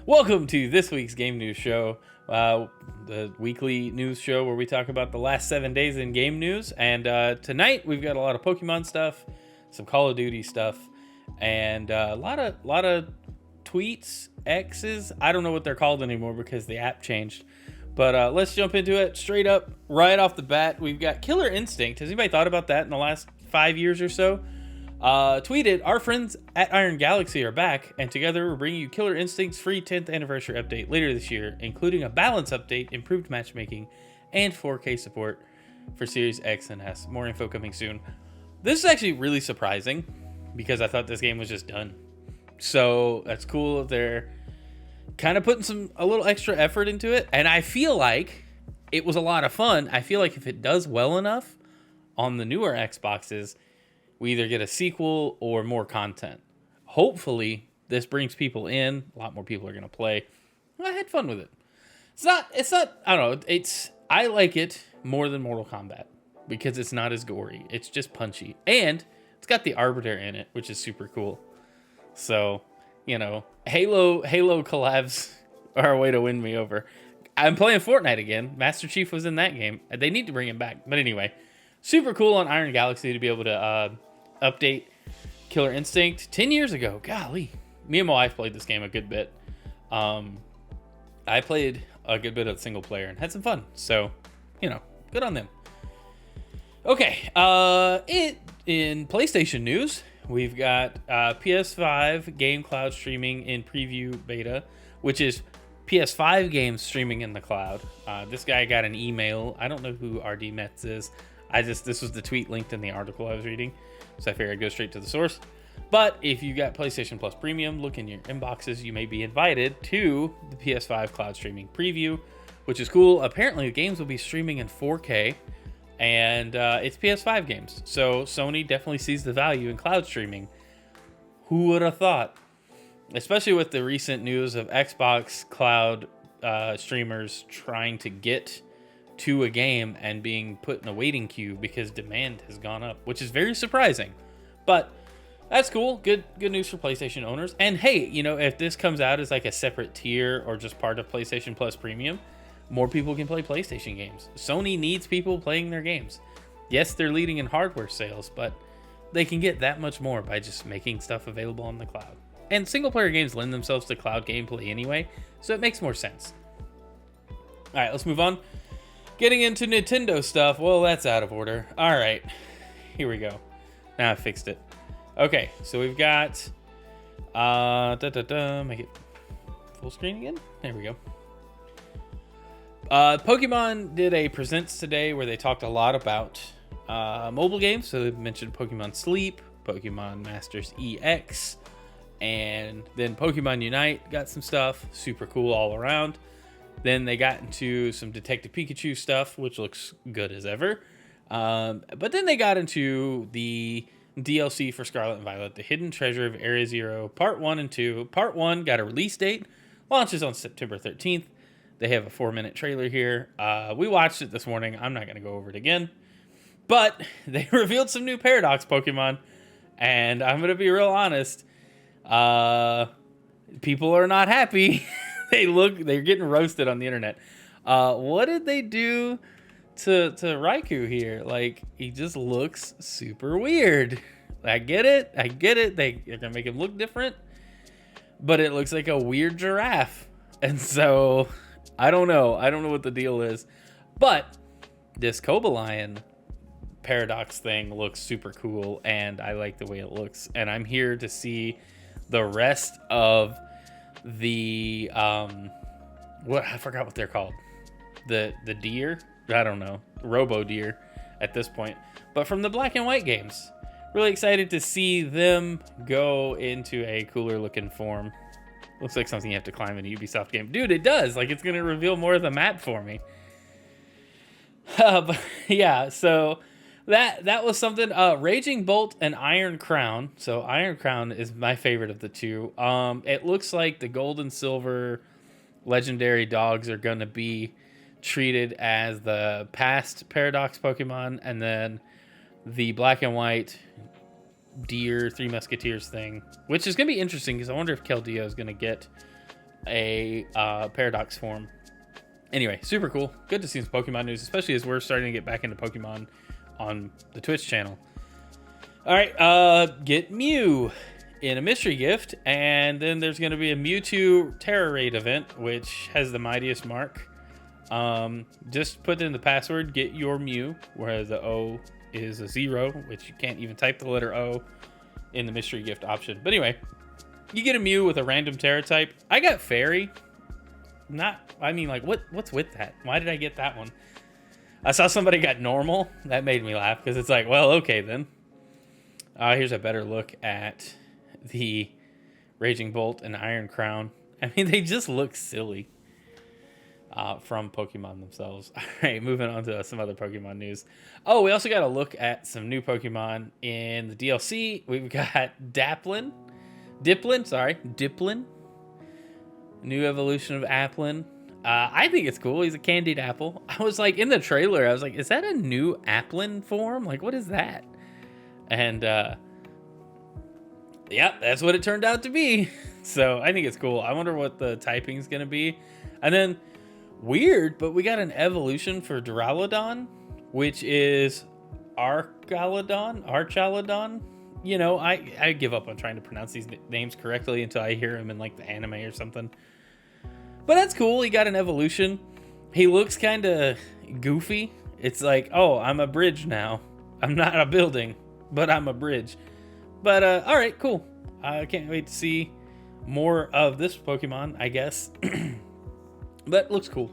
Welcome to this week's Game News Show, the weekly news show where we talk about the last 7 days in game news. And tonight we've got a lot of Pokemon stuff, some Call of Duty stuff, and a lot of tweets, X's. I don't know what they're called anymore because the app changed. But let's jump into it straight up, right off the bat. We've got Killer Instinct. Has anybody thought about that in the last 5 years or so? Tweeted, our friends at Iron Galaxy are back, and together we're bringing you Killer Instinct's free 10th anniversary update later this year, including a balance update, improved matchmaking, and 4K support for Series X and S. More info coming soon. This is actually really surprising because I thought this game was just done. So that's cool. They're kind of putting a little extra effort into it, and I feel like it was a lot of fun. I feel like if it does well enough on the newer Xboxes, we either get a sequel or more content. Hopefully, this brings people in. A lot more people are going to play. I had fun with it. It's not, I don't know. I like it more than Mortal Kombat because it's not as gory. It's just punchy. And it's got the Arbiter in it, which is super cool. So, Halo collabs are a way to win me over. I'm playing Fortnite again. Master Chief was in that game. They need to bring him back. But anyway, super cool on Iron Galaxy to be able to update Killer Instinct 10 years ago. Golly. Me and my wife played this game a good bit. I played a good bit of single player and had some fun. So, good on them. Okay. In PlayStation news, we've got PS5 game cloud streaming in preview beta, which is PS5 games streaming in the cloud. This guy got an email. I don't know who RD Metz is. This was the tweet linked in the article I was reading, so I figured I'd go straight to the source. But if you got PlayStation Plus Premium, look in your inboxes. You may be invited to the PS5 cloud streaming preview, which is cool. Apparently, the games will be streaming in 4K, and it's PS5 games. So Sony definitely sees the value in cloud streaming. Who would have thought? Especially with the recent news of Xbox cloud streamers trying to get to a game and being put in a waiting queue because demand has gone up, which is very surprising. But that's cool. Good news for PlayStation owners. And hey, if this comes out as like a separate tier or just part of PlayStation Plus Premium, more people can play PlayStation games. Sony needs people playing their games. Yes, they're leading in hardware sales, but they can get that much more by just making stuff available on the cloud. And single player games lend themselves to cloud gameplay anyway, so it makes more sense. All right, let's move on. Getting into Nintendo stuff. Well, that's out of order. All right, here we go. Now I fixed it. Okay, so we've got make it full screen again. There we go. Pokemon did a presents today where they talked a lot about mobile games. So they mentioned Pokemon Sleep, Pokemon Masters EX, and then Pokemon Unite got some stuff. Super cool all around. Then they got into some Detective Pikachu stuff, which looks good as ever. But then they got into the DLC for Scarlet and Violet, The Hidden Treasure of Area Zero, Part 1 and 2. Part 1 got a release date, launches on September 13th. They have a 4-minute trailer here. We watched it this morning. I'm not going to go over it again. But they revealed some new Paradox Pokemon, and I'm going to be real honest. People are not happy. They're getting roasted on the internet. What did they do to Raikou here? Like, he just looks super weird. I get it. They're gonna make him look different, but it looks like a weird giraffe. And so I don't know what the deal is, but this Cobalion Paradox thing looks super cool, and I like the way it looks. And I'm here to see the rest of the I forgot what they're called, the deer, I don't know, robo deer at this point, but from the Black and White games. Really excited to see them go into a cooler looking form. Looks like something you have to climb in a Ubisoft game. Dude, it does. Like, it's gonna reveal more of the map for me. But yeah, so that was something. Raging Bolt and Iron Crown. So Iron Crown is my favorite of the two. It looks like the gold and silver legendary dogs are going to be treated as the past Paradox Pokemon, and then the black and white deer Three Musketeers thing, which is going to be interesting because I wonder if Keldeo is going to get a Paradox form. Anyway, super cool. Good to see some Pokemon news, especially as we're starting to get back into Pokemon on the Twitch channel. All right, get Mew in a mystery gift, and then there's going to be a Mewtwo Terror Raid event, which has the mightiest mark. Just put in the password, get your Mew, where the O is a 0, which you can't even type the letter O in the mystery gift option. But anyway, you get a Mew with a random Terra type. I got Fairy. What's with that? Why did I get that one? I saw somebody got normal. That made me laugh because it's like, well, okay then. Here's a better look at the Raging Bolt and Iron Crown. I mean, they just look silly from Pokemon themselves. All right, moving on to some other Pokemon news. Oh, we also got to look at some new Pokemon in the DLC. We've got Diplin. New evolution of Applin. I think it's cool. He's a candied apple. I was like, in the trailer, I was like, is that a new Applin form? Like, what is that? And, yeah, that's what it turned out to be. So I think it's cool. I wonder what the typing's going to be. And then, weird, but we got an evolution for Duraludon, which is Archaludon. You know, I give up on trying to pronounce these names correctly until I hear them in like the anime or something. But that's cool. He got an evolution. He looks kind of goofy. It's like, oh, I'm a bridge now. I'm not a building, but I'm a bridge. But all right, cool. I can't wait to see more of this Pokemon, I guess. But looks cool.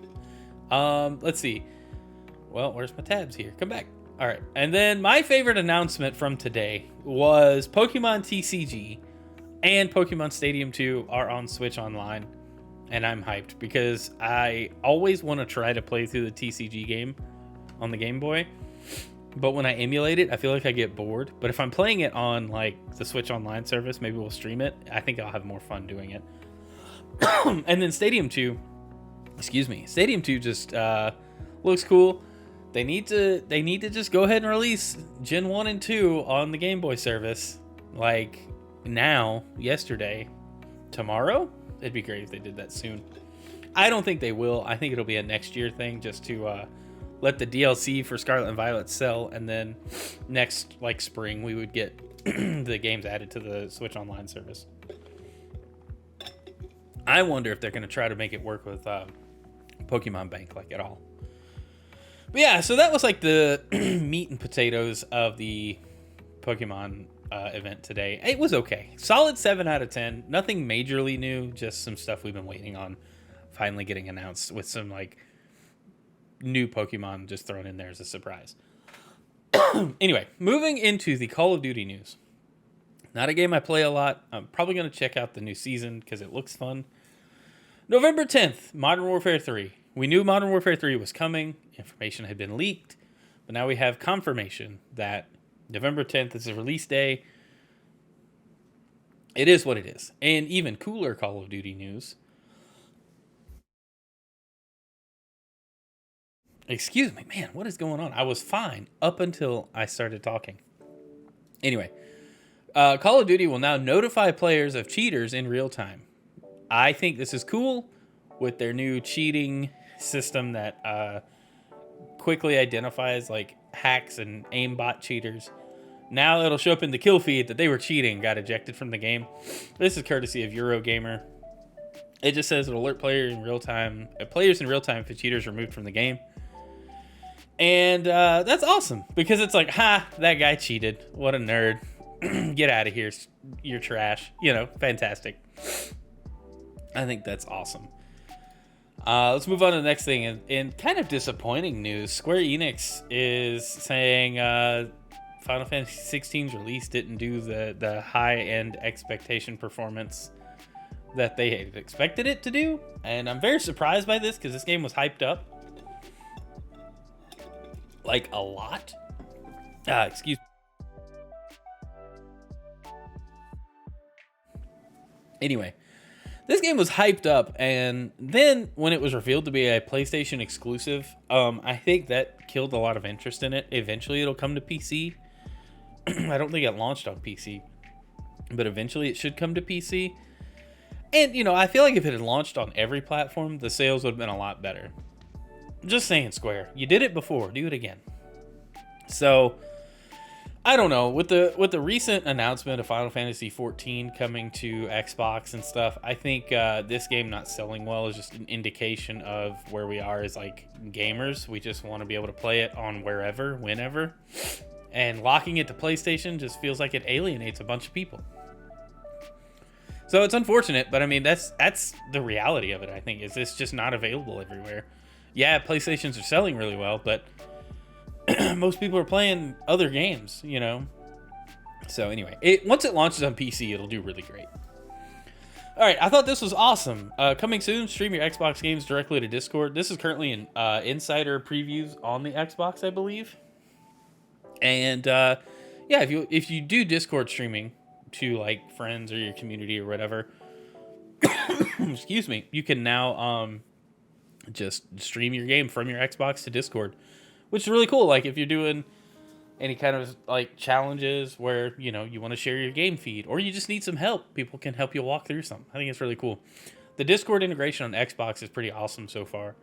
Let's see. Well, where's my tabs here? Come back. All right. And then my favorite announcement from today was Pokemon TCG and Pokemon Stadium 2 are on Switch Online. And I'm hyped because I always want to try to play through the TCG game on the Game Boy. But when I emulate it, I feel like I get bored. But if I'm playing it on like the Switch Online service, maybe we'll stream it. I think I'll have more fun doing it. And then Stadium 2 just looks cool. They need to just go ahead and release Gen 1 and 2 on the Game Boy service. Like now, yesterday, tomorrow? It'd be great if they did that soon. I don't think they will. I think it'll be a next year thing just to let the DLC for Scarlet and Violet sell, and then next like spring we would get the games added to the Switch Online service. I wonder if they're going to try to make it work with Pokemon Bank like at all. But yeah, so that was like the meat and potatoes of the Pokemon event today. It was okay. Solid 7 out of 10. Nothing majorly new, just some stuff we've been waiting on finally getting announced with some like new Pokemon just thrown in there as a surprise. Anyway, moving into the Call of Duty news. Not a game I play a lot. I'm probably going to check out the new season because it looks fun. November 10th, Modern Warfare 3. We knew Modern Warfare 3 was coming. Information had been leaked. But now we have confirmation that November 10th is the release day. It is what it is. And even cooler Call of Duty news. Excuse me, man, what is going on? I was fine up until I started talking. Anyway, Call of Duty will now notify players of cheaters in real time. I think this is cool with their new cheating system that quickly identifies like hacks and aimbot cheaters. Now it'll show up in the kill feed that they were cheating, got ejected from the game. This is courtesy of Eurogamer. It just says it'll alert players in real time if a cheater is removed from the game. And that's awesome because it's like, ha, that guy cheated. What a nerd. Get out of here. You're trash. You know, fantastic. I think that's awesome. Let's move on to the next thing. In kind of disappointing news, Square Enix is saying Final Fantasy XVI's release didn't do the high-end expectation performance that they had expected it to do. And I'm very surprised by this because this game was hyped up. Like a lot. Excuse me. Anyway, this game was hyped up, and then when it was revealed to be a PlayStation exclusive, I think that killed a lot of interest in it. Eventually, it'll come to PC. I don't think it launched on PC, but eventually it should come to PC. And, you know, I feel like if it had launched on every platform, the sales would have been a lot better. Just saying, Square. You did it before. Do it again. So, I don't know. With the recent announcement of Final Fantasy 14 coming to Xbox and stuff, I think this game not selling well is just an indication of where we are as, like, gamers. We just want to be able to play it on wherever, whenever. And locking it to PlayStation just feels like it alienates a bunch of people. So it's unfortunate, but I mean, that's the reality of it, I think, is this just not available everywhere. Yeah, PlayStations are selling really well, but most people are playing other games, you know? So anyway, once it launches on PC, it'll do really great. All right, I thought this was awesome. Coming soon, stream your Xbox games directly to Discord. This is currently in insider previews on the Xbox, I believe. And yeah, if you do Discord streaming to like friends or your community or whatever, excuse me, you can now just stream your game from your Xbox to Discord, which is really cool. Like if you're doing any kind of like challenges where, you know, you want to share your game feed or you just need some help, people can help you walk through something. I think it's really cool. The Discord integration on Xbox is pretty awesome so far,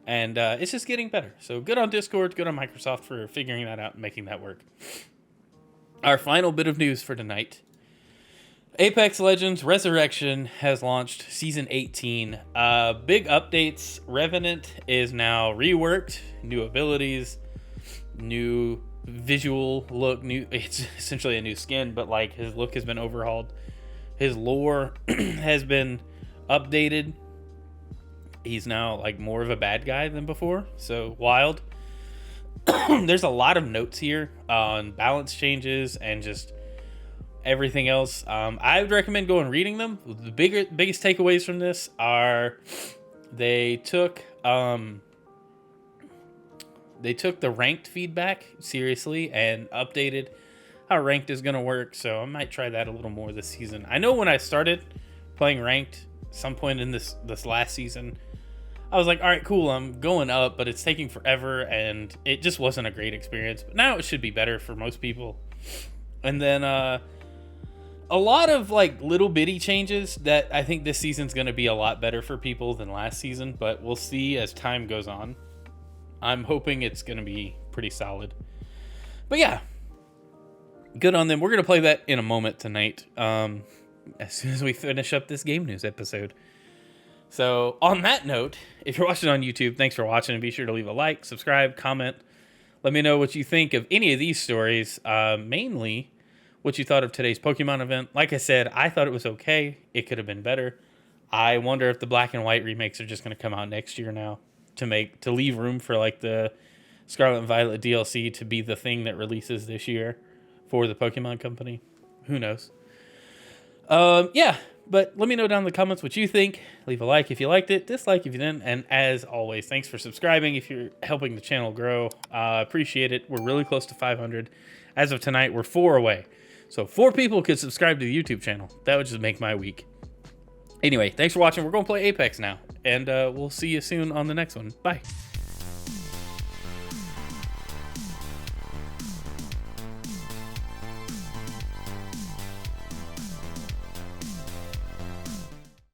and it's just getting better. So good on Discord, good on Microsoft for figuring that out and making that work. Our final bit of news for tonight. Apex Legends Resurrection has launched Season 18. Big updates. Revenant is now reworked. New abilities. New visual look. It's essentially a new skin, but like his look has been overhauled. His lore has been updated. He's now like more of a bad guy than before. So wild. There's a lot of notes here on balance changes and just everything else. I would recommend going reading them. The biggest takeaways from this are they took the ranked feedback seriously and updated how ranked is going to work. So I might try that a little more this season. I know when I started playing ranked some point in this last season, I was like, all right, cool, I'm going up, but it's taking forever and it just wasn't a great experience. But now it should be better for most people. And then a lot of like little bitty changes that I think this season's going to be a lot better for people than last season, but we'll see as time goes on. I'm hoping it's going to be pretty solid. But yeah, good on them. We're going to play that in a moment tonight, as soon as we finish up this game news episode. So on that note, if you're watching on YouTube, thanks for watching, and be sure to leave a like, subscribe, comment. Let me know what you think of any of these stories, mainly what you thought of today's Pokemon event. Like I said, I thought it was okay. It could have been better. I wonder if the black and white remakes are just going to come out next year now to leave room for like the Scarlet and Violet DLC to be the thing that releases this year for the Pokemon company. Who knows? Yeah, but let me know down in the comments what you think. Leave a like if you liked it, dislike if you didn't, and as always, thanks for subscribing if you're helping the channel grow. Appreciate it. We're really close to 500. As of tonight, we're 4 away. So 4 people could subscribe to the YouTube channel. That would just make my week. Anyway, thanks for watching. We're going to play Apex now, and we'll see you soon on the next one. Bye.